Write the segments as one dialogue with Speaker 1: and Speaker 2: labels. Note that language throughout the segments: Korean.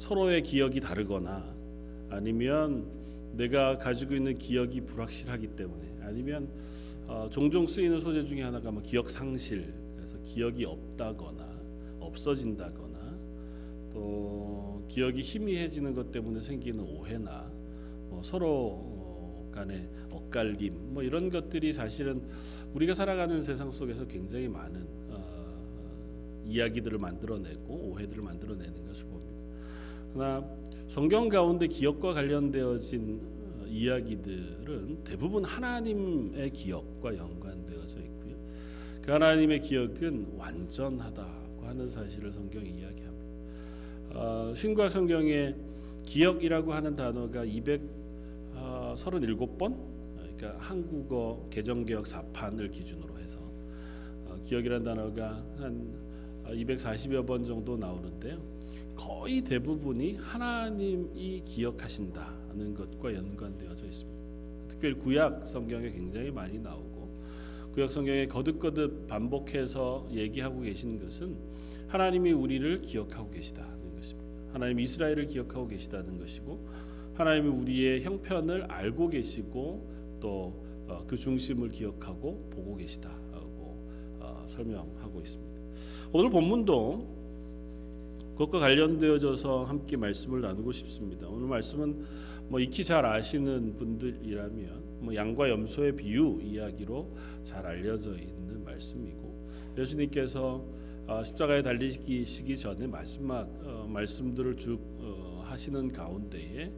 Speaker 1: 서로의 기억이 다르거나 아니면 내가 가지고 있는 기억이 불확실하기 때문에 아니면 종종 쓰이는 소재 중에 하나가 뭐 기억 상실, 그래서 기억이 없다거나 없어진다거나 또 기억이 희미해지는 것 때문에 생기는 오해나 서로 간의 엇갈림 뭐 이런 것들이 사실은 우리가 살아가는 세상 속에서 굉장히 많은 이야기들을 만들어내고 오해들을 만들어내는 것을 봅니다. 그러나 성경 가운데 기억과 관련되어진 이야기들은 대부분 하나님의 기억과 연관되어져 있고요. 그 하나님의 기억은 완전하다고 하는 사실을 성경이 이야기합니다. 신구약 성경에 기억이라고 하는 단어가 237번, 그러니까 한국어 개정개혁 4판을 기준으로 해서 기억이라는 단어가 한 240여 번 정도 나오는데요. 거의 대부분이 하나님이 기억하신다는 것과 연관되어져 있습니다. 특별히 구약 성경에 굉장히 많이 나오고 구약 성경에 거듭거듭 반복해서 얘기하고 계시는 것은 하나님이 우리를 기억하고 계시다는 것입니다. 하나님이 이스라엘을 기억하고 계시다는 것이고 하나님이 우리의 형편을 알고 계시고 또 그 중심을 기억하고 보고 계시다고 설명하고 있습니다. 오늘 본문도 그것과 관련되어져서 함께 말씀을 나누고 싶습니다. 오늘 말씀은 익히 잘 아시는 분들이라면 양과 염소의 비유 이야기로 잘 알려져 있는 말씀이고 예수님께서 십자가에 달리시기 전에 마지막 말씀들을 쭉 하시는 가운데에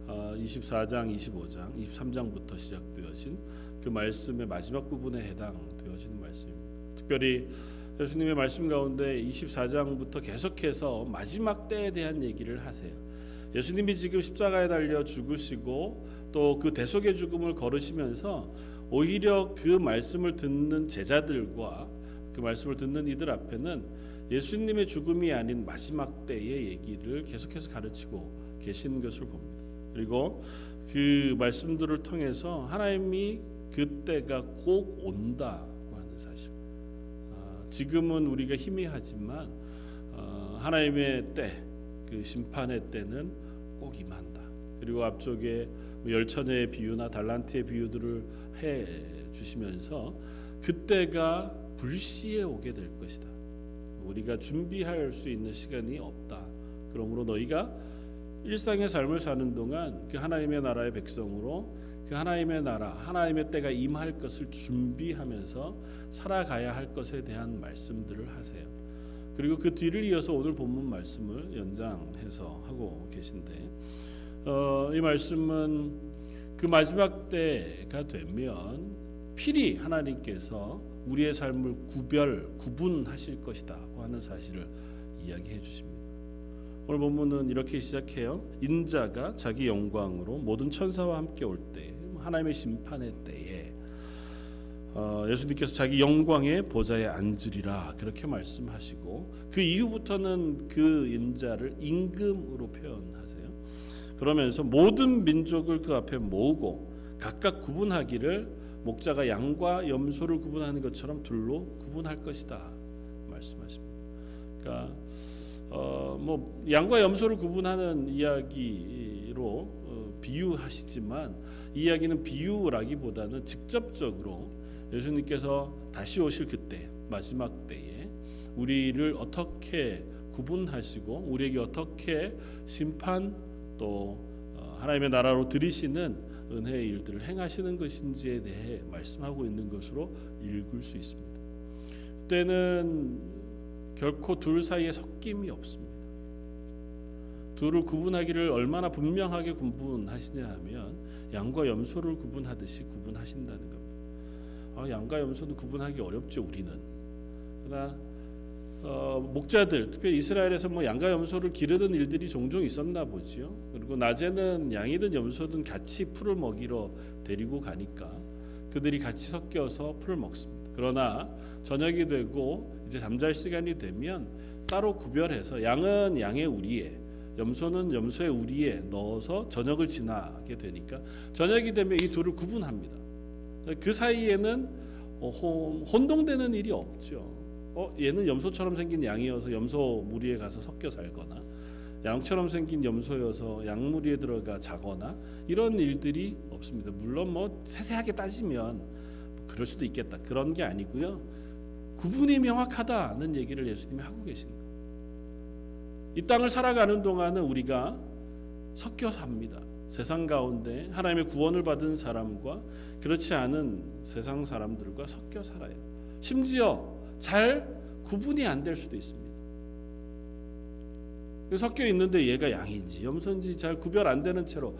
Speaker 1: 24장, 25장, 23장부터 시작되어진 그 말씀의 마지막 부분에 해당되어지는 말씀입니다. 특별히 예수님의 말씀 가운데 24장부터 계속해서 마지막 때에 대한 얘기를 하세요. 예수님이 지금 십자가에 달려 죽으시고 또 그 대속의 죽음을 걸으시면서 오히려 그 말씀을 듣는 제자들과 그 말씀을 듣는 이들 앞에는 예수님의 죽음이 아닌 마지막 때의 얘기를 계속해서 가르치고 계시는 것을 봅니다. 그리고 그 말씀들을 통해서 하나님이 그때가 꼭 온다고 하는 사실, 지금은 우리가 희미하지만 하나님의 때, 그 심판의 때는 꼭 임한다. 그리고 앞쪽에 열처녀의 비유나 달란트의 비유들을 해 주시면서 그때가 불시에 오게 될 것이다. 우리가 준비할 수 있는 시간이 없다. 그러므로 너희가 일상의 삶을 사는 동안 그 하나님의 나라의 백성으로 그 하나님의 나라, 하나님의 때가 임할 것을 준비하면서 살아가야 할 것에 대한 말씀들을 하세요. 그리고 그 뒤를 이어서 오늘 본문 말씀을 연장해서 하고 계신데 이 말씀은 그 마지막 때가 되면 필히 하나님께서 우리의 삶을 구분하실 것이다고 하는 사실을 이야기해 주십니다. 오늘 본문은 이렇게 시작해요. 인자가 자기 영광으로 모든 천사와 함께 올 때, 하나님의 심판의 때에 예수님께서 자기 영광의 보좌에 앉으리라 그렇게 말씀하시고 그 이후부터는 그 인자를 임금으로 표현하세요. 그러면서 모든 민족을 그 앞에 모으고 각각 구분하기를 목자가 양과 염소를 구분하는 것처럼 둘로 구분할 것이다 말씀하십니다. 그러니까 양과 염소를 구분하는 이야기로 비유하시지만 이 이야기는 비유라기보다는 직접적으로 예수님께서 다시 오실 그때 마지막 때에 우리를 어떻게 구분하시고 우리에게 어떻게 심판 또 하나님의 나라로 들이시는 은혜의 일들을 행하시는 것인지에 대해 말씀하고 있는 것으로 읽을 수 있습니다. 그때는 결코 둘 사이에 섞임이 없습니다. 둘을 구분하기를 얼마나 분명하게 구분하시냐 하면 양과 염소를 구분하듯이 구분하신다는 겁니다. 양과 염소는 구분하기 어렵죠, 우리는. 그러나 목자들, 특별히 이스라엘에서 양과 염소를 기르는 일들이 종종 있었나 보지요. 그리고 낮에는 양이든 염소든 같이 풀을 먹이러 데리고 가니까 그들이 같이 섞여서 풀을 먹습니다. 그러나 저녁이 되고 이제 잠잘 시간이 되면 따로 구별해서 양은 양의 우리에, 염소는 염소의 우리에 넣어서 저녁을 지나게 되니까 저녁이 되면 이 둘을 구분합니다. 그 사이에는 혼동되는 일이 없죠. 얘는 염소처럼 생긴 양이어서 염소 무리에 가서 섞여 살거나 양처럼 생긴 염소여서 양무리에 들어가 자거나 이런 일들이 없습니다. 물론 뭐 세세하게 따지면 그럴 수도 있겠다. 그런 게 아니고요. 구분이 명확하다는 얘기를 예수님이 하고 계십니다. 이 땅을 살아가는 동안은 우리가 섞여 삽니다. 세상 가운데 하나님의 구원을 받은 사람과 그렇지 않은 세상 사람들과 섞여 살아요. 심지어 잘 구분이 안 될 수도 있습니다. 섞여 있는데 얘가 양인지 염소인지 잘 구별 안 되는 채로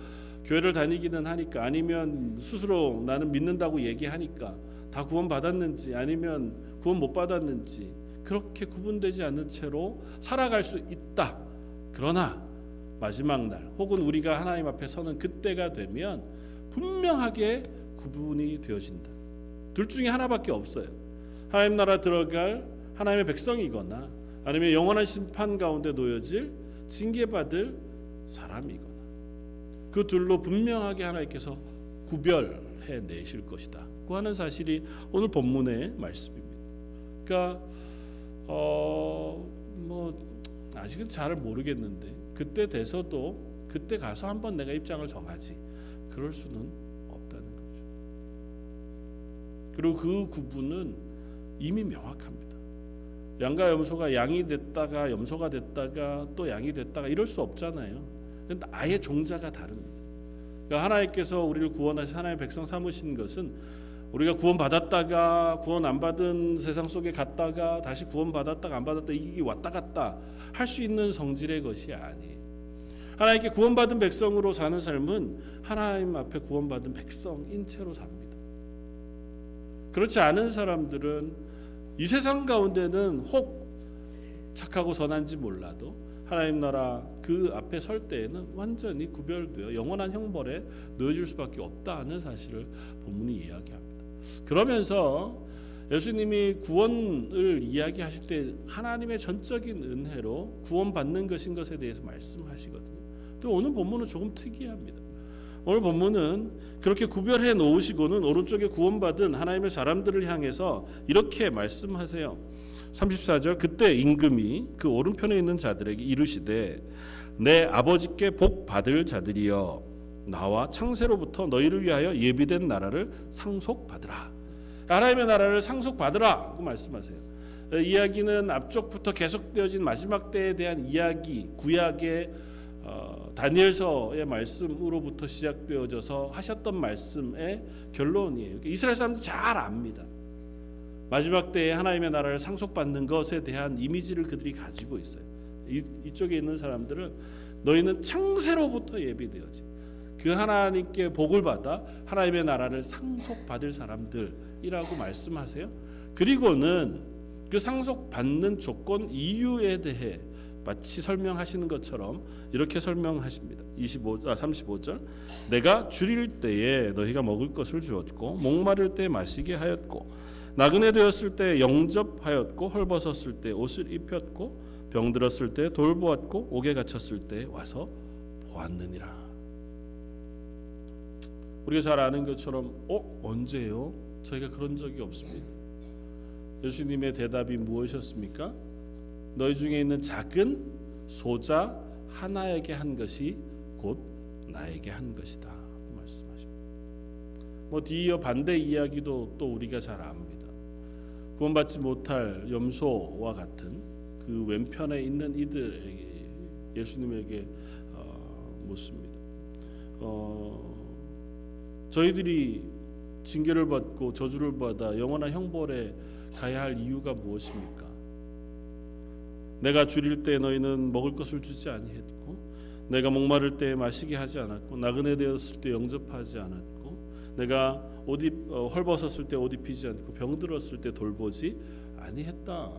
Speaker 1: 교회를 다니기는 하니까, 아니면 스스로 나는 믿는다고 얘기하니까 다 구원 받았는지 아니면 구원 못 받았는지 그렇게 구분되지 않는 채로 살아갈 수 있다. 그러나 마지막 날 혹은 우리가 하나님 앞에 서는 그때가 되면 분명하게 구분이 되어진다. 둘 중에 하나밖에 없어요. 하나님 나라 들어갈 하나님의 백성이거나 아니면 영원한 심판 가운데 놓여질 징계받을 사람이거나, 그 둘로 분명하게 하나님께서 구별해 내실 것이다 고 하는 사실이 오늘 본문의 말씀입니다. 그러니까 뭐 아직은 잘 모르겠는데 그때 돼서도 그때 가서 한번 내가 입장을 정하지 그럴 수는 없다는 거죠. 그리고 그 구분은 이미 명확합니다. 양과 염소가 양이 됐다가 염소가 됐다가 또 양이 됐다가 이럴 수 없잖아요. 그런데 아예 종자가 다릅니다. 그러니까 하나님께서 우리를 구원하신 하나님의 백성 삼으신 것은 우리가 구원받았다가 구원 안 받은 세상 속에 갔다가 다시 구원받았다가 안 받았다 이게 왔다 갔다 할 수 있는 성질의 것이 아니에요. 하나님께 구원받은 백성으로 사는 삶은 하나님 앞에 구원받은 백성인 채로 삽니다. 그렇지 않은 사람들은 이 세상 가운데는 혹 착하고 선한지 몰라도 하나님 나라 그 앞에 설 때에는 완전히 구별되어 영원한 형벌에 놓여질 수밖에 없다는 사실을 본문이 이야기합니다. 그러면서 예수님이 구원을 이야기하실 때 하나님의 전적인 은혜로 구원받는 것인 것에 대해서 말씀하시거든요. 또 오늘 본문은 조금 특이합니다. 오늘 본문은 그렇게 구별해 놓으시고는 오른쪽에 구원받은 하나님의 사람들을 향해서 이렇게 말씀하세요. 34절, 그때 임금이 그 오른편에 있는 자들에게 이르시되 내 아버지께 복 받을 자들이여 나와 창세로부터 너희를 위하여 예비된 나라를 상속받으라. 하나님의 나라를 상속받으라 고 말씀하세요. 이야기는 앞쪽부터 계속되어진 마지막 때에 대한 이야기, 구약의 다니엘서의 말씀으로부터 시작되어져서 하셨던 말씀의 결론이에요. 이스라엘 사람들 잘 압니다. 마지막 때에 하나님의 나라를 상속받는 것에 대한 이미지를 그들이 가지고 있어요. 이쪽에 있는 사람들은 너희는 창세로부터 예비되어진 그 하나님께 복을 받아 하나님의 나라를 상속받을 사람들이라고 말씀하세요. 그리고는 그 상속받는 조건 이유에 대해 마치 설명하시는 것처럼 이렇게 설명하십니다. 35절, 내가 줄일 때에 너희가 먹을 것을 주었고 목마를 때 마시게 하였고 나그네 되었을 때 영접하였고 헐벗었을 때 옷을 입혔고 병들었을 때 돌보았고 옥에 갇혔을 때 와서 보았느니라. 우리가 잘 아는 것처럼 언제요? 저희가 그런 적이 없습니다. 예수님의 대답이 무엇이었습니까? 너희 중에 있는 작은 소자 하나에게 한 것이 곧 나에게 한 것이다 말씀하십니다. 뒤이어 반대 이야기도 또 우리가 잘 압니다. 구원받지 못할 염소와 같은 그 왼편에 있는 이들에게 예수님에게 묻습니다. 저희들이 징계를 받고 저주를 받아 영원한 형벌에 가야 할 이유가 무엇입니까? 내가 줄일 때 너희는 먹을 것을 주지 아니했고 내가 목마를 때 마시게 하지 않았고 나그네 되었을 때 영접하지 않았고 내가 헐벗었을 때 옷 입히지 않고 병들었을 때 돌보지 아니했다.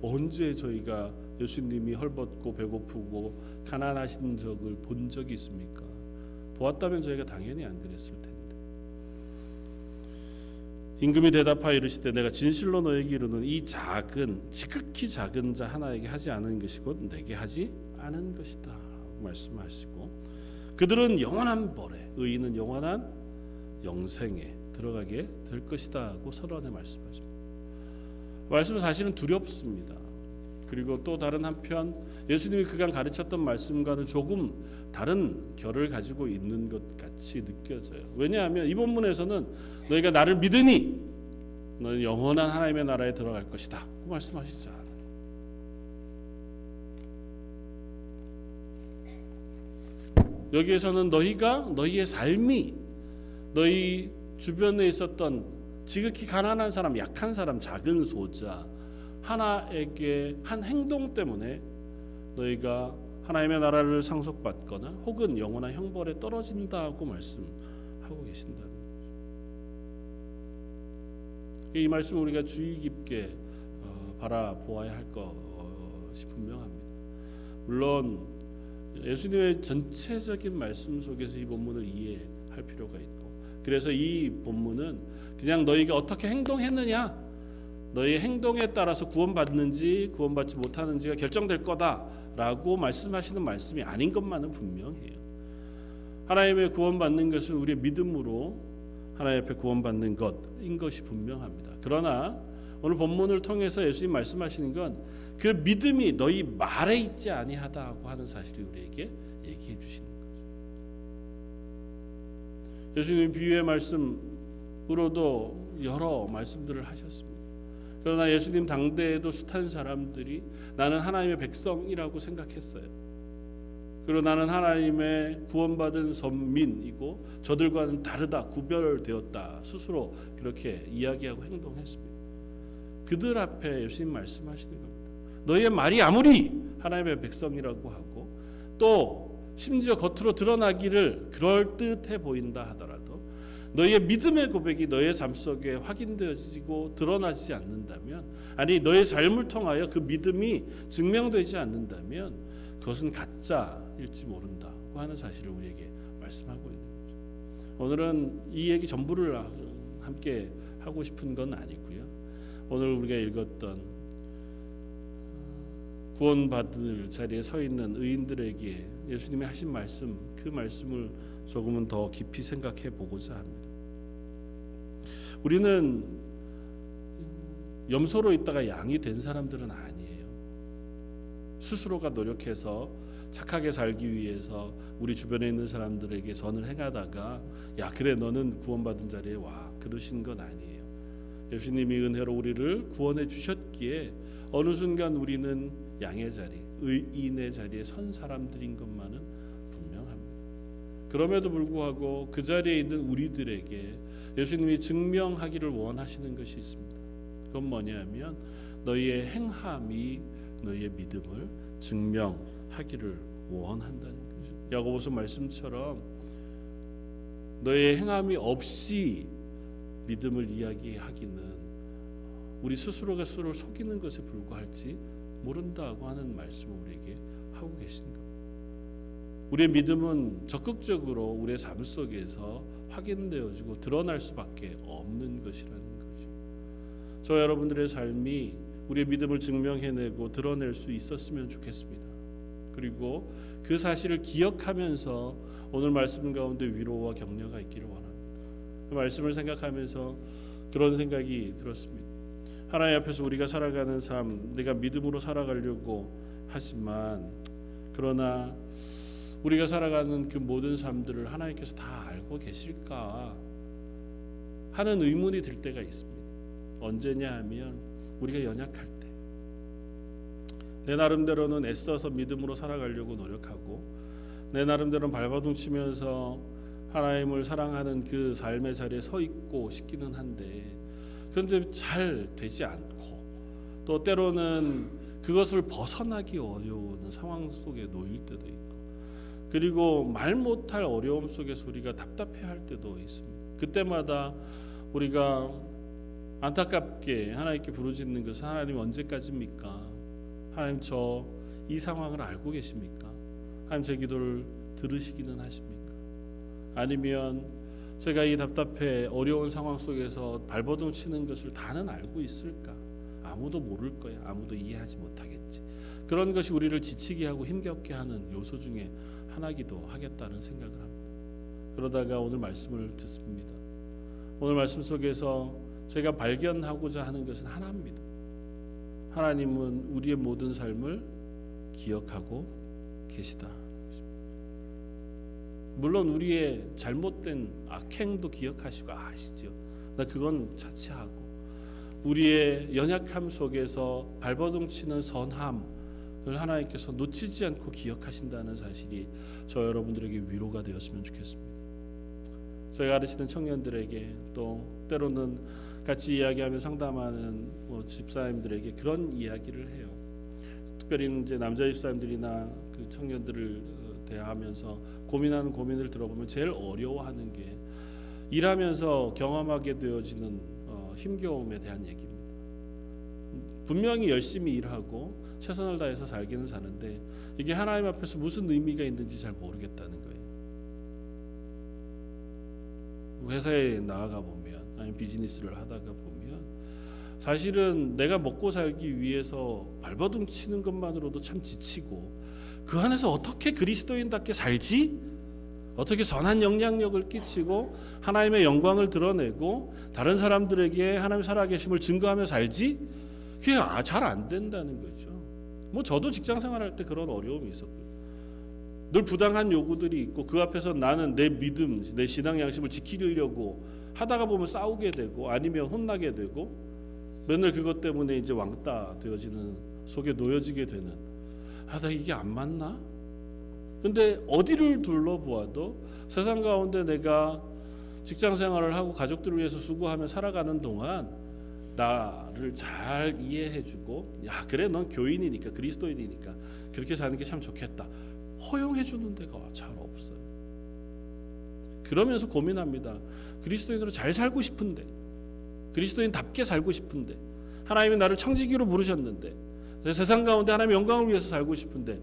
Speaker 1: 언제 저희가 예수님이 헐벗고 배고프고 가난하신 적을 본 적이 있습니까? 보았다면 저희가 당연히 안 그랬을 텐데. 임금이 대답하여 이르시되 내가 진실로 너에게 이르노니 이 작은 지극히 작은 자 하나에게 하지 않은 것이 곧 내게 하지 않은 것이다 말씀하시고 그들은 영원한 벌에 의인은 영원한 영생에 들어가게 될 것이다 고 선언해 말씀하십니다. 말씀은 사실은 두렵습니다. 그리고 또 다른 한편 예수님이 그간 가르쳤던 말씀과는 조금 다른 결을 가지고 있는 것 같이 느껴져요. 왜냐하면 이 본문에서는 너희가 나를 믿으니 너는 영원한 하나님의 나라에 들어갈 것이다 그 말씀하시지 않아요. 여기에서는 너희가 너희의 삶이 너희 주변에 있었던 지극히 가난한 사람, 약한 사람, 작은 소자 하나에게 한 행동 때문에 너희가 하나님의 나라를 상속받거나 혹은 영원한 형벌에 떨어진다고 말씀하고 계신다는 거죠. 이 말씀을 우리가 주의 깊게 바라보아야 할 것이 분명합니다. 물론 예수님의 전체적인 말씀 속에서 이 본문을 이해할 필요가 있고, 그래서 이 본문은 그냥 너희가 어떻게 행동했느냐, 너희의 행동에 따라서 구원받는지 구원받지 못하는지가 결정될 거다라고 말씀하시는 말씀이 아닌 것만은 분명해요. 하나님의 구원받는 것은 우리의 믿음으로 하나님 앞에 구원받는 것인 것이 분명합니다. 그러나 오늘 본문을 통해서 예수님 말씀하시는 건 그 믿음이 너희 말에 있지 아니하다고 하는 사실을 우리에게 얘기해 주시는 거죠. 예수님 비유의 말씀으로도 여러 말씀들을 하셨습니다. 그러나 예수님 당대에도 숱한 사람들이 나는 하나님의 백성이라고 생각했어요. 그리고 나는 하나님의 구원받은 선민이고 저들과는 다르다, 구별되었다 스스로 그렇게 이야기하고 행동했습니다. 그들 앞에 예수님 말씀하시는 겁니다. 너희의 말이 아무리 하나님의 백성이라고 하고 또 심지어 겉으로 드러나기를 그럴듯해 보인다 하더라도 너희의 믿음의 고백이 너희의 삶 속에 확인되어지고 드러나지 않는다면, 아니 너의 삶을 통하여 그 믿음이 증명되지 않는다면 그것은 가짜일지 모른다고 하는 사실을 우리에게 말씀하고 있는 거죠. 오늘은 이 얘기 전부를 함께 하고 싶은 건 아니고요. 오늘 우리가 읽었던 구원받을 자리에 서 있는 의인들에게 예수님이 하신 말씀, 그 말씀을 조금은 더 깊이 생각해 보고자 합니다. 우리는 염소로 있다가 양이 된 사람들은 아니에요. 스스로가 노력해서 착하게 살기 위해서 우리 주변에 있는 사람들에게 선을 행하다가 야 그래 너는 구원받은 자리에 와 그러신 건 아니에요. 예수님이 은혜로 우리를 구원해 주셨기에 어느 순간 우리는 양의 자리, 의인의 자리에 선 사람들인 것만은 분명합니다. 그럼에도 불구하고 그 자리에 있는 우리들에게 예수님이 증명하기를 원하시는 것이 있습니다. 그건 뭐냐면 너희의 행함이 너희의 믿음을 증명하기를 원한다는 거죠. 야고보서 말씀처럼 너희의 행함이 없이 믿음을 이야기하기는 우리 스스로가 스스로를 속이는 것에 불과할지 모른다고 하는 말씀을 우리에게 하고 계신 겁니다. 우리의 믿음은 적극적으로 우리의 삶 속에서 확인되어지고 드러날 수밖에 없는 것이라는 거죠. 저 여러분들의 삶이 우리의 믿음을 증명해내고 드러낼 수 있었으면 좋겠습니다. 그리고 그 사실을 기억하면서 오늘 말씀 가운데 위로와 격려가 있기를 원합니다. 그 말씀을 생각하면서 그런 생각이 들었습니다. 하나님 앞에서 우리가 살아가는 삶, 내가 믿음으로 살아가려고 하지만 그러나 우리가 살아가는 그 모든 삶들을 하나님께서 다 알고 계실까 하는 의문이 들 때가 있습니다. 언제냐 하면 우리가 연약할 때, 내 나름대로는 애써서 믿음으로 살아가려고 노력하고 내 나름대로는 발버둥 치면서 하나님을 사랑하는 그 삶의 자리에 서 있고 싶기는 한데 그런데 잘 되지 않고 또 때로는 그것을 벗어나기 어려운 상황 속에 놓일 때도 있고, 그리고 말 못할 어려움 속에서 우리가 답답해할 때도 있습니다. 그때마다 우리가 안타깝게 하나님께 부르짖는 것은 하나님 언제까지입니까? 하나님 저 이 상황을 알고 계십니까? 하나님 제 기도를 들으시기는 하십니까? 아니면 제가 이 답답해 어려운 상황 속에서 발버둥 치는 것을 다는 알고 있을까? 아무도 모를 거야. 아무도 이해하지 못하겠지. 그런 것이 우리를 지치게 하고 힘겹게 하는 요소 중에 하나기도 하겠다는 생각을 합니다. 그러다가 오늘 말씀을 듣습니다. 오늘 말씀 속에서 제가 발견하고자 하는 것은 하나입니다. 하나님은 우리의 모든 삶을 기억하고 계시다. 물론 우리의 잘못된 악행도 기억하시고 아시죠. 나 그건 자체하고 우리의 연약함 속에서 발버둥 치는 선함을 하나님께서 놓치지 않고 기억하신다는 사실이 저 여러분들에게 위로가 되었으면 좋겠습니다. 제가 가르치는 청년들에게 또 때로는 같이 이야기하며 상담하는 집사님들에게 그런 이야기를 해요. 특별히 이제 남자 집사님들이나 그 청년들을 대하면서 고민하는 고민을 들어보면 제일 어려워하는 게 일하면서 경험하게 되어지는 힘겨움에 대한 얘기입니다. 분명히 열심히 일하고 최선을 다해서 살기는 사는데 이게 하나님 앞에서 무슨 의미가 있는지 잘 모르겠다는 거예요. 회사에 나아가 보면 아니면 비즈니스를 하다가 보면 사실은 내가 먹고 살기 위해서 발버둥 치는 것만으로도 참 지치고 그 안에서 어떻게 그리스도인답게 살지? 어떻게 선한 영향력을 끼치고 하나님의 영광을 드러내고 다른 사람들에게 하나님 살아계심을 증거하며 살지? 그게 잘 안 된다는 거죠. 저도 직장 생활할 때 그런 어려움이 있었고요. 늘 부당한 요구들이 있고 그 앞에서 나는 내 믿음, 내 신앙 양심을 지키려고 하다가 보면 싸우게 되고 아니면 혼나게 되고 맨날 그것 때문에 이제 왕따 되어지는 속에 놓여지게 되는 나 이게 안 맞나? 근데 어디를 둘러보아도 세상 가운데 내가 직장 생활을 하고 가족들을 위해서 수고하며 살아가는 동안 나를 잘 이해해주고 야 그래 넌 교인이니까 그리스도인이니까 그렇게 사는 게 참 좋겠다 허용해주는 데가 잘 없어요. 그러면서 고민합니다. 그리스도인으로 잘 살고 싶은데 그리스도인답게 살고 싶은데 하나님이 나를 청지기로 부르셨는데 세상 가운데 하나님의 영광을 위해서 살고 싶은데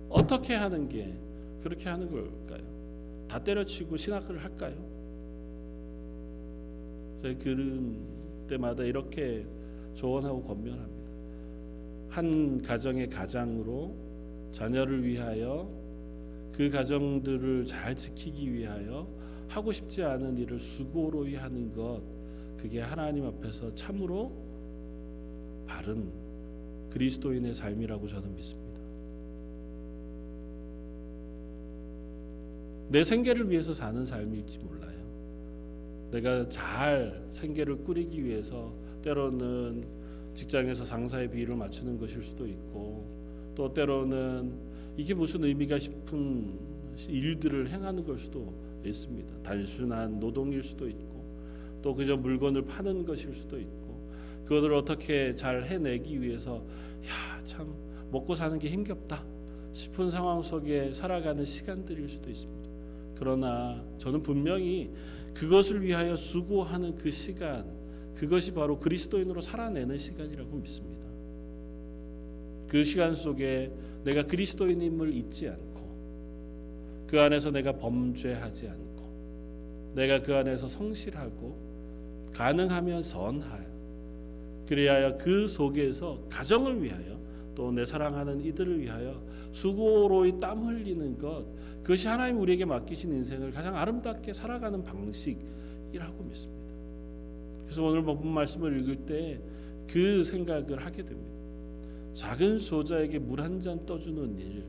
Speaker 1: 어떻게 하는 게 그렇게 하는 걸까요? 다 때려치고 신학을 할까요? 제가 그런 때마다 이렇게 조언하고 권면합니다. 한 가정의 가장으로 자녀를 위하여 그 가정들을 잘 지키기 위하여 하고 싶지 않은 일을 수고로이 하는 것 그게 하나님 앞에서 참으로 바른 그리스도인의 삶이라고 저는 믿습니다. 내 생계를 위해서 사는 삶일지 몰라요. 내가 잘 생계를 꾸리기 위해서 때로는 직장에서 상사의 비위를 맞추는 것일 수도 있고 또 때로는 이게 무슨 의미가 싶은 일들을 행하는 걸 수도 있습니다. 단순한 노동일 수도 있고 또 그저 물건을 파는 것일 수도 있고 그것을 어떻게 잘 해내기 위해서 참 먹고 사는 게 힘겹다 싶은 상황 속에 살아가는 시간들일 수도 있습니다. 그러나 저는 분명히 그것을 위하여 수고하는 그 시간 그것이 바로 그리스도인으로 살아내는 시간이라고 믿습니다. 그 시간 속에 내가 그리스도인임을 잊지 않고 그 안에서 내가 범죄하지 않고 내가 그 안에서 성실하고 가능하면 선하여 그리하여 그 속에서 가정을 위하여 또 내 사랑하는 이들을 위하여 수고로이 땀 흘리는 것 그것이 하나님 우리에게 맡기신 인생을 가장 아름답게 살아가는 방식이라고 믿습니다. 그래서 오늘 본문 말씀을 읽을 때 그 생각을 하게 됩니다. 작은 소자에게 물 한 잔 떠주는 일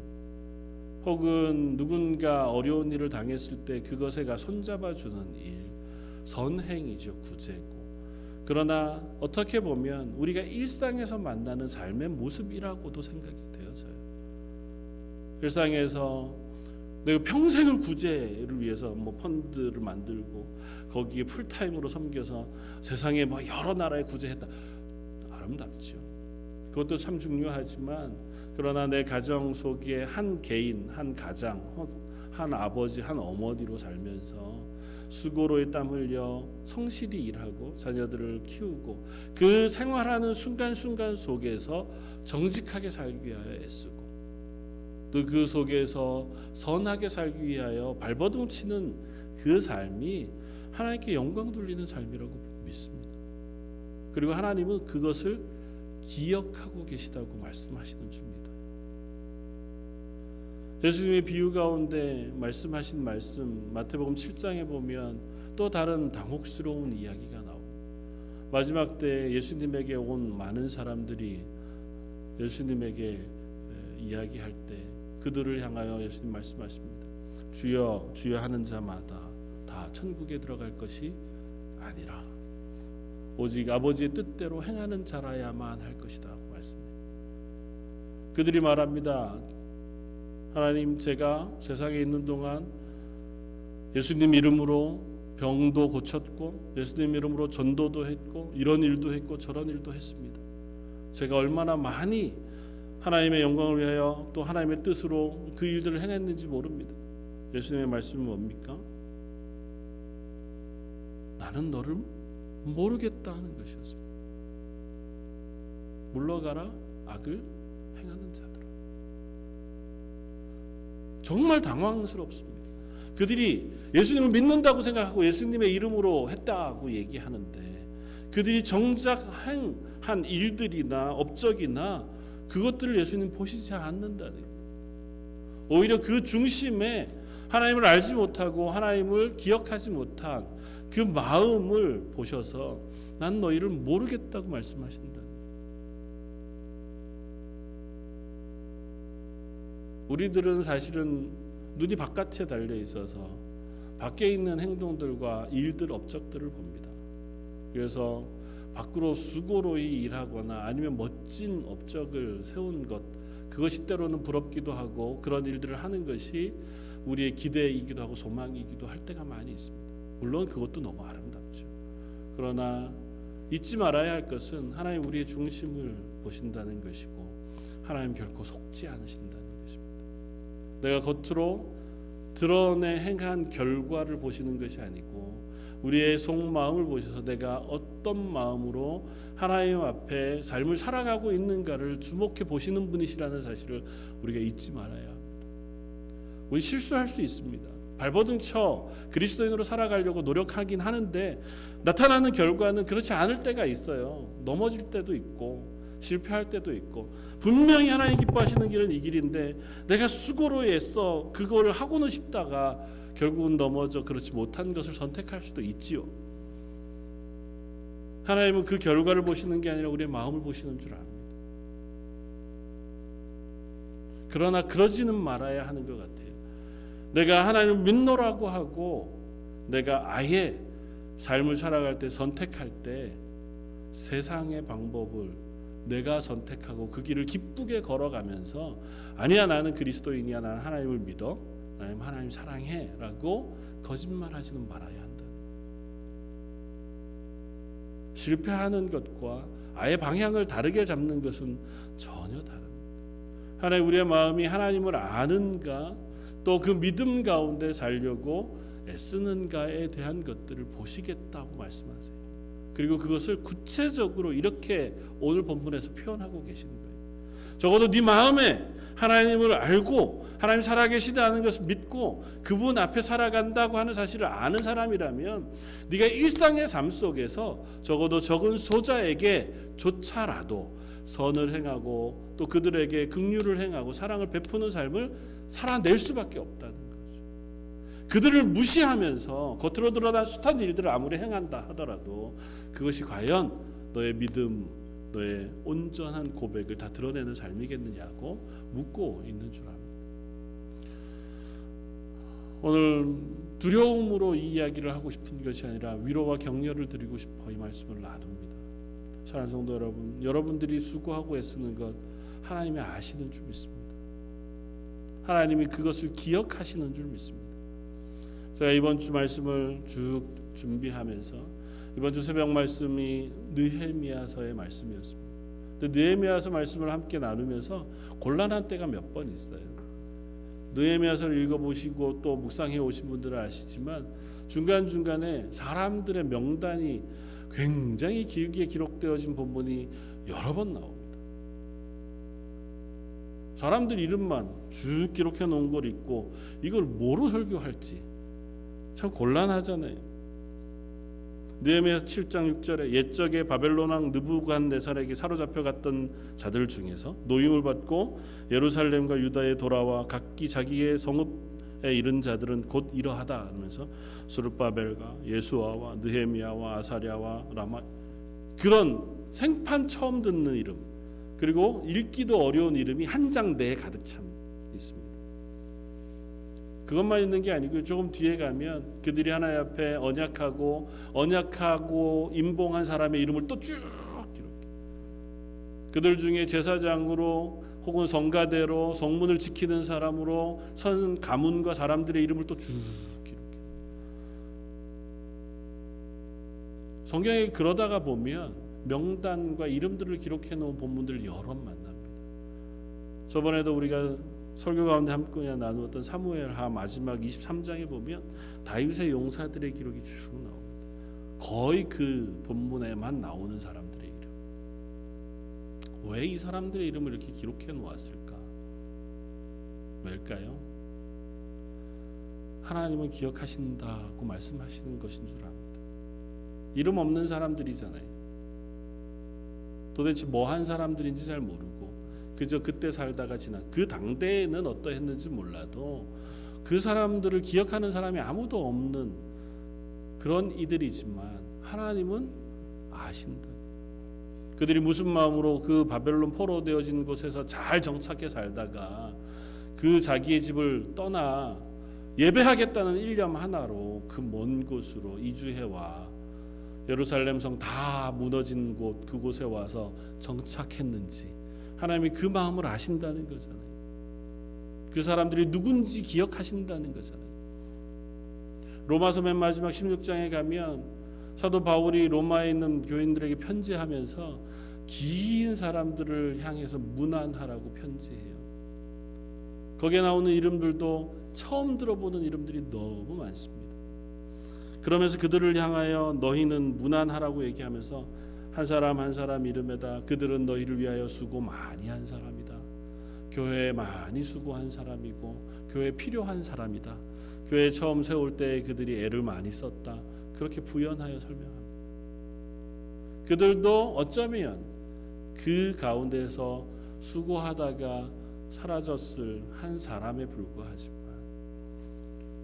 Speaker 1: 혹은 누군가 어려운 일을 당했을 때 그것에 가 손잡아주는 일 선행이죠. 구제고 그러나 어떻게 보면 우리가 일상에서 만나는 삶의 모습이라고도 생각이 되어서요. 일상에서 내가 평생을 구제를 위해서 펀드를 만들고 거기에 풀타임으로 섬겨서 세상에 여러 나라에 구제했다. 아름답죠. 그것도 참 중요하지만 그러나 내 가정 속에 한 개인, 한 가장, 한 아버지, 한 어머니로 살면서 수고로이 땀 흘려 성실히 일하고 자녀들을 키우고 그 생활하는 순간순간 속에서 정직하게 살기 위하여 애쓰고 또 그 속에서 선하게 살기 위하여 발버둥 치는 그 삶이 하나님께 영광 돌리는 삶이라고 믿습니다. 그리고 하나님은 그것을 기억하고 계시다고 말씀하시는 주입니다. 예수님의 비유 가운데 말씀하신 말씀 마태복음 7장에 보면 또 다른 당혹스러운 이야기가 나옵니다. 마지막 때 예수님에게 온 많은 사람들이 예수님에게 이야기할 때 그들을 향하여 예수님 말씀하십니다. 주여 주여 하는 자마다 다 천국에 들어갈 것이 아니라 오직 아버지의 뜻대로 행하는 자라야만 할 것이다 하고 말씀해요. 그들이 말합니다. 하나님, 제가 세상에 있는 동안 예수님 이름으로 병도 고쳤고 예수님 이름으로 전도도 했고 이런 일도 했고 저런 일도 했습니다. 제가 얼마나 많이 하나님의 영광을 위하여 또 하나님의 뜻으로 그 일들을 행했는지 모릅니다. 예수님의 말씀은 뭡니까? 나는 너를 모르겠다 하는 것이었습니다. 물러가라, 악을 행하는 자들아. 정말 당황스럽습니다. 그들이 예수님을 믿는다고 생각하고 예수님의 이름으로 했다고 얘기하는데 그들이 정작 한 일들이나 업적이나 그것들을 예수님 보시지 않는다는 거예요. 오히려 그 중심에 하나님을 알지 못하고 하나님을 기억하지 못한 그 마음을 보셔서 난 너희를 모르겠다고 말씀하신다. 우리들은 사실은 눈이 바깥에 달려 있어서 밖에 있는 행동들과 일들, 업적들을 봅니다. 그래서 밖으로 수고로이 일하거나 아니면 멋진 업적을 세운 것, 그것이 때로는 부럽기도 하고 그런 일들을 하는 것이 우리의 기대이기도 하고 소망이기도 할 때가 많이 있습니다. 물론 그것도 너무 아름답죠. 그러나 잊지 말아야 할 것은 하나님 우리의 중심을 보신다는 것이고 하나님 결코 속지 않으신다는 것입니다. 내가 겉으로 드러내 행한 결과를 보시는 것이 아니고 우리의 속마음을 보셔서 내가 어떤 마음으로 하나님 앞에 삶을 살아가고 있는가를 주목해 보시는 분이시라는 사실을 우리가 잊지 말아야 합니다. 우리 실수할 수 있습니다. 발버둥 쳐 그리스도인으로 살아가려고 노력하긴 하는데 나타나는 결과는 그렇지 않을 때가 있어요. 넘어질 때도 있고 실패할 때도 있고 분명히 하나님 기뻐하시는 길은 이 길인데 내가 수고로 애써 그걸 하고는 싶다가 결국은 넘어져 그렇지 못한 것을 선택할 수도 있지요. 하나님은 그 결과를 보시는 게 아니라 우리의 마음을 보시는 줄 압니다. 그러나 그러지는 말아야 하는 것 같아요. 내가 하나님을 믿노라고 하고 내가 아예 삶을 살아갈 때 선택할 때 세상의 방법을 내가 선택하고 그 길을 기쁘게 걸어가면서 아니야 나는 그리스도인이야 나는 하나님을 믿어 나는 하나님 사랑해 라고 거짓말하지는 말아야 한다. 실패하는 것과 아예 방향을 다르게 잡는 것은 전혀 다릅니다. 하나님 우리의 마음이 하나님을 아는가 또 그 믿음 가운데 살려고 애쓰는가에 대한 것들을 보시겠다고 말씀하세요. 그리고 그것을 구체적으로 이렇게 오늘 본문에서 표현하고 계시는 거예요. 적어도 네 마음에 하나님을 알고 하나님 살아계시다는 것을 믿고 그분 앞에 살아간다고 하는 사실을 아는 사람이라면 네가 일상의 삶 속에서 적어도 적은 소자에게 조차라도 선을 행하고 또 그들에게 긍휼을 행하고 사랑을 베푸는 삶을 살아낼 수밖에 없다는 거죠. 그들을 무시하면서 겉으로 드러난 숱한 일들을 아무리 행한다 하더라도 그것이 과연 너의 믿음, 너의 온전한 고백을 다 드러내는 삶이겠느냐고 묻고 있는 줄 압니다. 오늘 두려움으로 이 이야기를 하고 싶은 것이 아니라 위로와 격려를 드리고 싶어 이 말씀을 나눕니다. 사랑하는 성도 여러분, 여러분들이 수고하고 애쓰는 것 하나님이 아시는 줄 믿습니다. 하나님이 그것을 기억하시는 줄 믿습니다. 제가 이번 주 말씀을 쭉 준비하면서 이번 주 새벽 말씀이 느헤미야서의 말씀이었습니다. 근데 느헤미야서 말씀을 함께 나누면서 곤란한 때가 몇 번 있어요. 느헤미야서를 읽어보시고 또 묵상해 오신 분들은 아시지만 중간중간에 사람들의 명단이 굉장히 길게 기록되어진 본문이 여러 번 나옵니다. 사람들 이름만 쭉 기록해 놓은 걸 읽고 이걸 뭐로 설교할지 참 곤란하잖아요. 느헤미야 7장 6절에 옛적에 바벨론 왕 느부갓네살에게 사로잡혀 갔던 자들 중에서 노임을 받고 예루살렘과 유다에 돌아와 각기 자기의 성읍에 이른 자들은 곧 이러하다 하면서 스룹바벨과 예수아와 느헤미야와 아사랴와 라마 그런 생판 처음 듣는 이름 그리고 읽기도 어려운 이름이 한 장 내에 가득 참 있습니다. 그것만 있는 게 아니고 조금 뒤에 가면 그들이 하나님 앞에 언약하고 임봉한 사람의 이름을 또 쭉 기록해. 그들 중에 제사장으로 혹은 성가대로 성문을 지키는 사람으로 선 가문과 사람들의 이름을 또 쭉 기록해. 성경에 그러다가 보면 명단과 이름들을 기록해 놓은 본문들을 여러 만납니다. 저번에도 우리가 설교 가운데 함께 나누었던 사무엘하 마지막 23장에 보면 다윗의 용사들의 기록이 쭉 나옵니다. 거의 그 본문에만 나오는 사람들의 이름. 왜 이 사람들의 이름을 이렇게 기록해 놓았을까? 왜일까요? 하나님은 기억하신다고 말씀하시는 것인 줄 압니다. 이름 없는 사람들이잖아요. 도대체 뭐 한 사람들인지 잘 모르고 그저 그때 살다가 지난 그 당대에는 어떠했는지 몰라도 그 사람들을 기억하는 사람이 아무도 없는 그런 이들이지만 하나님은 아신다. 그들이 무슨 마음으로 그 바벨론 포로되어진 곳에서 잘 정착해 살다가 그 자기의 집을 떠나 예배하겠다는 일념 하나로 그 먼 곳으로 이주해와 예루살렘 성 다 무너진 곳 그곳에 와서 정착했는지 하나님이 그 마음을 아신다는 거잖아요. 그 사람들이 누군지 기억하신다는 거잖아요. 로마서 맨 마지막 16장에 가면 사도 바울이 로마에 있는 교인들에게 편지하면서 긴 사람들을 향해서 문안하라고 편지해요. 거기에 나오는 이름들도 처음 들어보는 이름들이 너무 많습니다. 그러면서 그들을 향하여 너희는 문안하라고 얘기하면서 한 사람 한 사람 이름에다 그들은 너희를 위하여 수고 많이 한 사람이다. 교회에 많이 수고한 사람이고 교회에 필요한 사람이다. 교회 처음 세울 때 그들이 애를 많이 썼다. 그렇게 부연하여 설명합니다. 그들도 어쩌면 그 가운데서 수고하다가 사라졌을 한 사람에 불과하지만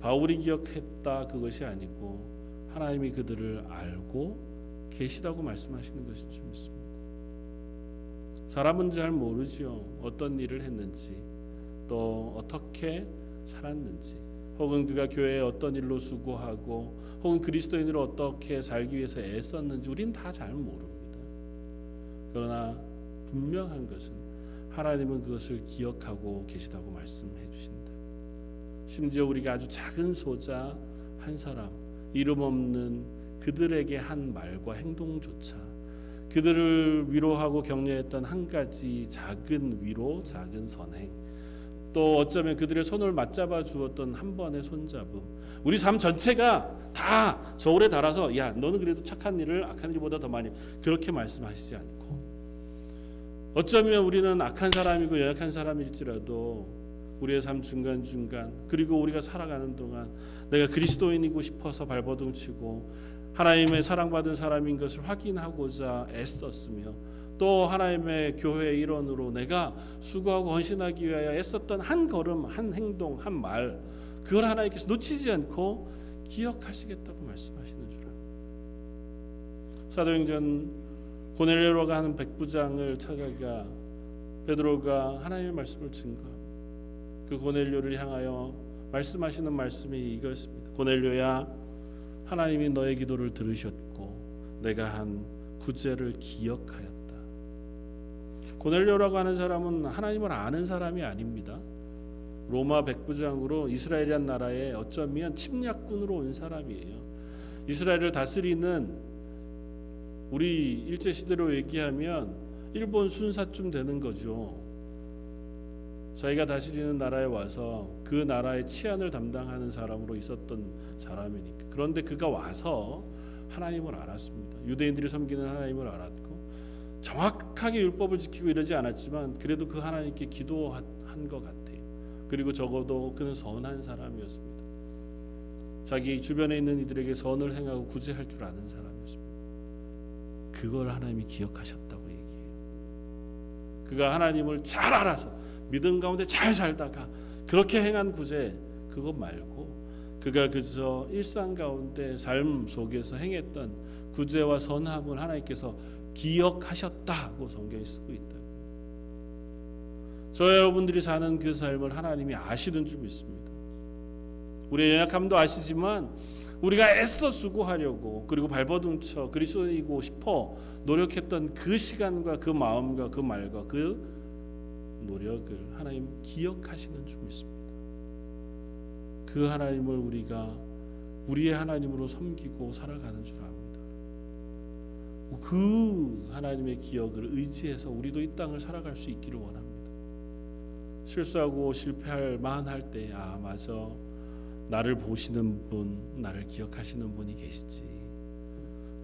Speaker 1: 바울이 기억했다 그것이 아니고 하나님이 그들을 알고 계시다고 말씀하시는 것인 줄 믿습니다. 사람은 잘 모르지요. 어떤 일을 했는지 또 어떻게 살았는지 혹은 그가 교회에 어떤 일로 수고하고 혹은 그리스도인으로 어떻게 살기 위해서 애썼는지 우린 다 잘 모릅니다. 그러나 분명한 것은 하나님은 그것을 기억하고 계시다고 말씀해 주신다. 심지어 우리가 아주 작은 소자 한 사람 이름 없는 그들에게 한 말과 행동조차 그들을 위로하고 격려했던 한 가지 작은 위로, 작은 선행, 또 어쩌면 그들의 손을 맞잡아 주었던 한 번의 손잡음, 우리 삶 전체가 다 저울에 달아서 야 너는 그래도 착한 일을 악한 일보다 더 많이 그렇게 말씀하시지 않고 어쩌면 우리는 악한 사람이고 연약한 사람일지라도 우리의 삶 중간중간 그리고 우리가 살아가는 동안 내가 그리스도인이고 싶어서 발버둥치고 하나님의 사랑받은 사람인 것을 확인하고자 애썼으며 또 하나님의 교회의 일원으로 내가 수고하고 헌신하기 위하여 애썼던 한 걸음, 한 행동, 한 말 그걸 하나님께서 놓치지 않고 기억하시겠다고 말씀하시는 줄 압니다. 사도행전 고넬료가 하는 백부장을 찾아가 베드로가 하나님의 말씀을 증거합니다. 그 고넬료를 향하여 말씀하시는 말씀이 이것입니다. 고넬료야 하나님이 너의 기도를 들으셨고 내가 한 구제를 기억하였다. 고넬료라고 하는 사람은 하나님을 아는 사람이 아닙니다. 로마 백부장으로 이스라엘이란 나라에 어쩌면 침략군으로 온 사람이에요. 이스라엘을 다스리는 우리 일제시대로 얘기하면 일본 순사쯤 되는 거죠. 자기가 다스리는 나라에 와서 그 나라의 치안을 담당하는 사람으로 있었던 사람이니까. 그런데 그가 와서 하나님을 알았습니다. 유대인들이 섬기는 하나님을 알았고 정확하게 율법을 지키고 이러지 않았지만 그래도 그 하나님께 기도한 것 같아요. 그리고 적어도 그는 선한 사람이었습니다. 자기 주변에 있는 이들에게 선을 행하고 구제할 줄 아는 사람이었습니다. 그걸 하나님이 기억하셨다고 얘기해요. 그가 하나님을 잘 알아서 믿음 가운데 잘 살다가 그렇게 행한 구제 그것 말고 그가 그저 일상 가운데 삶 속에서 행했던 구제와 선함을 하나님께서 기억하셨다고 성경이 쓰고 있다. 저 여러분들이 사는 그 삶을 하나님이 아시는 줄 믿습니다. 우리의 연약함도 아시지만 우리가 애써 수고하려고 그리고 발버둥쳐 그리스도이고 싶어 노력했던 그 시간과 그 마음과 그 말과 그 노력을 하나님 기억하시는 줄 믿습니다. 그 하나님을 우리가 우리의 하나님으로 섬기고 살아가는 줄 압니다. 그 하나님의 기억을 의지해서 우리도 이 땅을 살아갈 수 있기를 원합니다. 실수하고 실패할 만할 때 맞아, 나를 보시는 분, 나를 기억하시는 분이 계시지.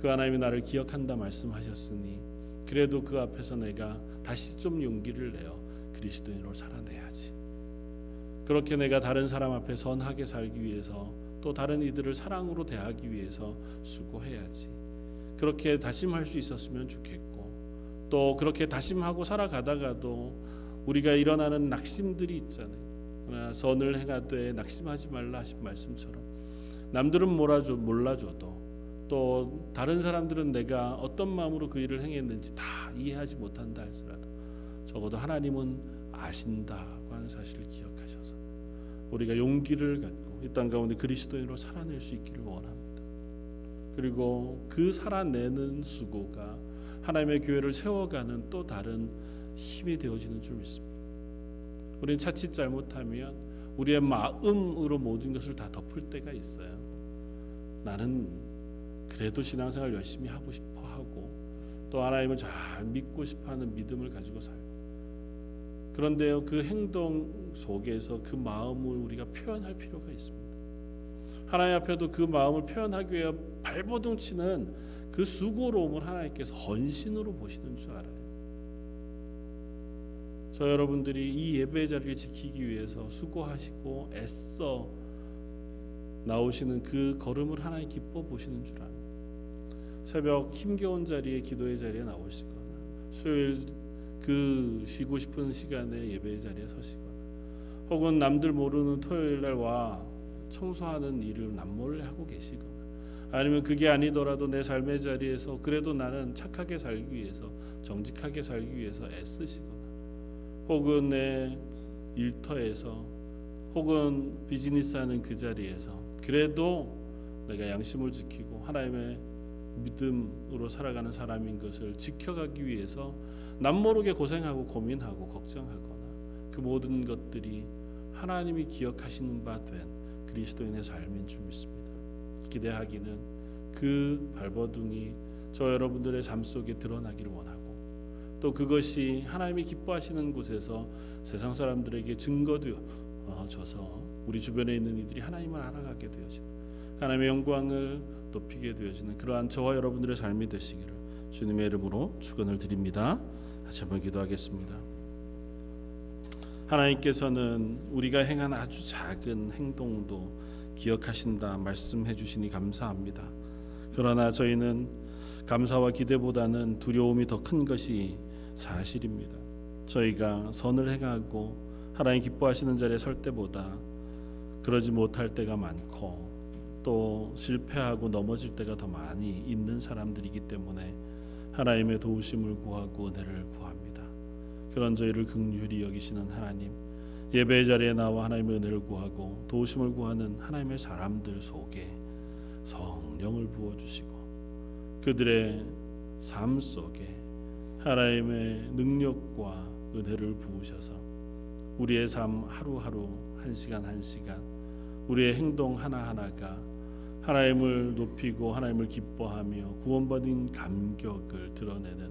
Speaker 1: 그 하나님이 나를 기억한다 말씀하셨으니 그래도 그 앞에서 내가 다시 좀 용기를 내어 그리스도인으로 살아내야지. 그렇게 내가 다른 사람 앞에 선하게 살기 위해서 또 다른 이들을 사랑으로 대하기 위해서 수고해야지. 그렇게 다짐할 수 있었으면 좋겠고, 또 그렇게 다짐하고 살아가다가도 우리가 일어나는 낙심들이 있잖아요. 그러나 선을 행하되 낙심하지 말라 하신 말씀처럼 남들은 몰라줘도 또 다른 사람들은 내가 어떤 마음으로 그 일을 행했는지 다 이해하지 못한다 할지라도 적어도 하나님은 아신다고 하는 사실을 기억하셔서 우리가 용기를 갖고 이 땅 가운데 그리스도인으로 살아낼 수 있기를 원합니다. 그리고 그 살아내는 수고가 하나님의 교회를 세워가는 또 다른 힘이 되어지는 줄 믿습니다. 우리는 자칫 잘못하면 우리의 마음으로 모든 것을 다 덮을 때가 있어요. 나는 그래도 신앙생활 열심히 하고 싶어 하고 또 하나님을 잘 믿고 싶어하는 믿음을 가지고 살고, 그런데요, 그 행동 속에서 그 마음을 우리가 표현할 필요가 있습니다. 하나님 앞에도 그 마음을 표현하기 위해 발버둥치는 그 수고로움을 하나님께서 헌신으로 보시는 줄 알아요. 저 여러분들이 이 예배의 자리를 지키기 위해서 수고하시고 애써 나오시는 그 걸음을 하나님 기뻐 보시는 줄 압니다. 새벽 힘겨운 자리에 기도의 자리에 나오시거나 수요일 그 쉬고 싶은 시간에 예배의 자리에 서시거나 혹은 남들 모르는 토요일 날 와 청소하는 일을 남몰래 하고 계시거나 아니면 그게 아니더라도 내 삶의 자리에서 그래도 나는 착하게 살기 위해서 정직하게 살기 위해서 애쓰시거나 혹은 내 일터에서 혹은 비즈니스하는 그 자리에서 그래도 내가 양심을 지키고 하나님의 믿음으로 살아가는 사람인 것을 지켜가기 위해서 남모르게 고생하고 고민하고 걱정하거나 그 모든 것들이 하나님이 기억하시는 바 된 그리스도인의 삶인 줄 믿습니다. 기대하기는 그 발버둥이 저 여러분들의 삶 속에 드러나기를 원하고 또 그것이 하나님이 기뻐하시는 곳에서 세상 사람들에게 증거되어져서 우리 주변에 있는 이들이 하나님을 알아가게 되어지는, 하나님의 영광을 높이게 되어지는 그러한 저와 여러분들의 삶이 되시기를 주님의 이름으로 축원을 드립니다. 다시 한번 기도하겠습니다. 하나님께서는 우리가 행한 아주 작은 행동도 기억하신다 말씀해 주시니 감사합니다. 그러나 저희는 감사와 기대보다는 두려움이 더 큰 것이 사실입니다. 저희가 선을 행하고 하나님 기뻐하시는 자리에 설 때보다 그러지 못할 때가 많고 또 실패하고 넘어질 때가 더 많이 있는 사람들이기 때문에 하나님의 도우심을 구하고 은혜를 구합니다. 그런 저희를 긍휼히 여기시는 하나님, 예배의 자리에 나와 하나님의 은혜를 구하고 도우심을 구하는 하나님의 사람들 속에 성령을 부어주시고 그들의 삶 속에 하나님의 능력과 은혜를 부으셔서 우리의 삶 하루하루 한 시간 한 시간 우리의 행동 하나하나가 하나님을 높이고 하나님을 기뻐하며 구원받은 감격을 드러내는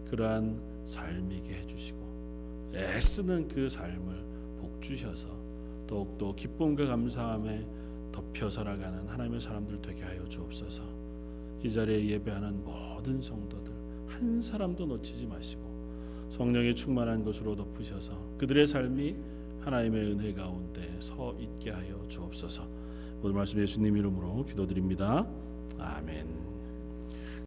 Speaker 1: 그러한 삶이게 해주시고 애쓰는 그 삶을 복주셔서 더욱더 기쁨과 감사함에 덮여 살아가는 하나님의 사람들 되게 하여 주옵소서. 이 자리에 예배하는 모든 성도들 한 사람도 놓치지 마시고 성령의 충만한 것으로 덮으셔서 그들의 삶이 하나님의 은혜 가운데 서 있게 하여 주옵소서. 오늘 말씀 예수님 이름으로 기도드립니다. 아멘.